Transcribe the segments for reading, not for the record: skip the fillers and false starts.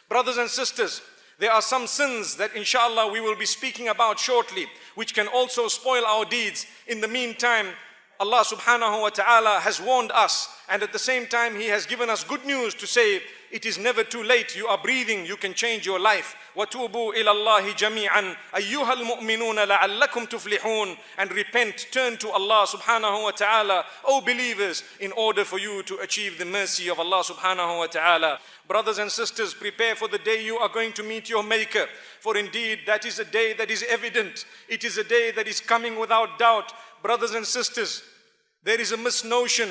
Brothers and sisters, there are some sins that inshallah we will be speaking about shortly, which can also spoil our deeds. In the meantime, Allah subhanahu wa ta'ala has warned us, and at the same time He has given us good news to say, it is never too late. You are breathing, you can change your life. وَتُوبُوا إِلَى اللَّهِ جَمِيعًا أَيُّهَا الْمُؤْمِنُونَ لَعَلَّكُمْ تُفْلِحُونَ. And repent, turn to Allah subhanahu wa ta'ala, O believers, in order for you to achieve the mercy of Allah subhanahu wa ta'ala. Brothers and sisters, prepare for the day you are going to meet your Maker. For indeed, that is a day that is evident. It is a day that is coming without doubt. Brothers and sisters, there is a misnotion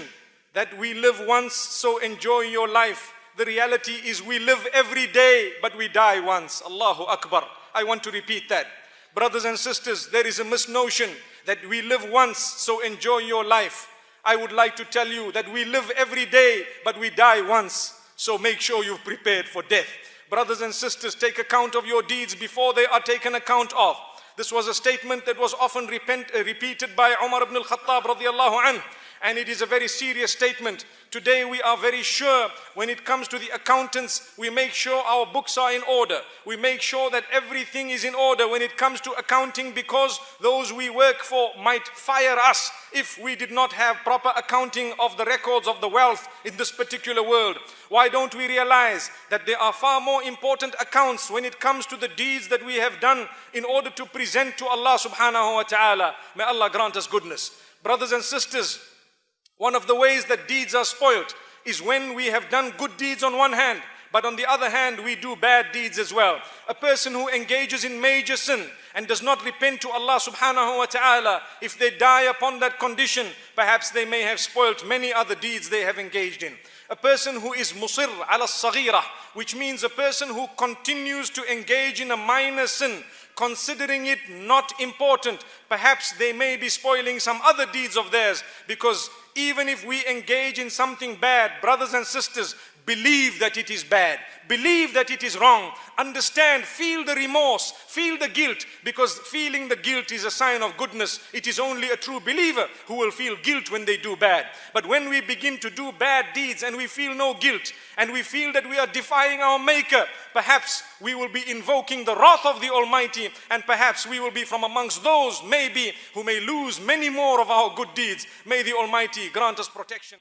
that we live once, so enjoy your life. The reality is we live every day, but we die once. Allahu Akbar. I want to repeat that. Brothers and sisters, there is a misnotion that we live once, so enjoy your life. I would like to tell you that we live every day, but we die once. So make sure you've prepared for death. Brothers and sisters, take account of your deeds before they are taken account of. This was a statement that was often repeated by Umar ibn al-Khattab radiyallahu anhu. And it is a very serious statement. Today we are very sure when it comes to the accountants, we make sure our books are in order. We make sure that everything is in order when it comes to accounting, because those we work for might fire us if we did not have proper accounting of the records of the wealth in this particular world. Why don't we realize that there are far more important accounts when it comes to the deeds that we have done in order to present to Allah subhanahu wa ta'ala? May Allah grant us goodness. Brothers and sisters, one of the ways that deeds are spoilt is when we have done good deeds on one hand, but on the other hand we do bad deeds as well. A person who engages in major sin and does not repent to Allah subhanahu wa ta'ala, if they die upon that condition, perhaps they may have spoilt many other deeds they have engaged in. A person who is musir ala saghira, which means a person who continues to engage in a minor sin, considering it not important, perhaps they may be spoiling some other deeds of theirs. Because even if we engage in something bad, brothers and sisters, believe that it is bad. Believe that it is wrong. Understand, feel the remorse, feel the guilt, because feeling the guilt is a sign of goodness. It is only a true believer who will feel guilt when they do bad. But when we begin to do bad deeds and we feel no guilt, and we feel that we are defying our Maker, perhaps we will be invoking the wrath of the Almighty, and perhaps we will be from amongst those maybe who may lose many more of our good deeds. May the Almighty grant us protection.